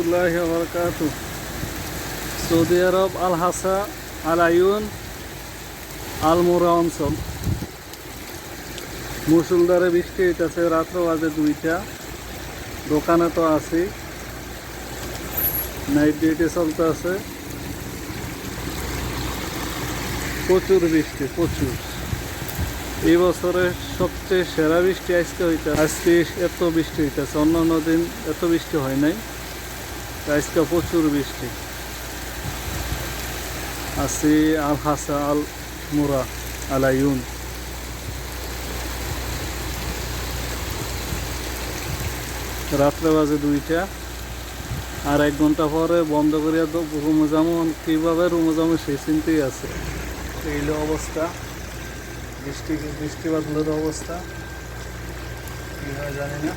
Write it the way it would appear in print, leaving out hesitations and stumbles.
রহমতুল্লাহি ওয়া বারাকাতুহু। সৌদি আরব আল হাসা আল আয়ুন আল মুরা অঞ্চল মুষলধারে বৃষ্টি হইতেছে। রাত্র বাজে 2টা। দোকানে তো আছি, নাইট ডিউটি চলতে আছে। প্রচুর বৃষ্টি, প্রচুর। এই বছরের সবচেয়ে সেরা বৃষ্টি আজকে এত বৃষ্টি হইতেছে। অন্যান্য দিন এত বৃষ্টি হয় নাই, আজকে প্রচুর বৃষ্টি। আছি আল হাসা আল মুরা আল আয়ুন। রাত্রে বাজে 2টা। আর 1 ঘন্টা পরে বন্ধ করিয়া রুমে যাবো। কীভাবে রুমে যাবো সেই চিন্তাই আছে। এইলো অবস্থা, বৃষ্টি বাদলের অবস্থা, কী হয় জানি না।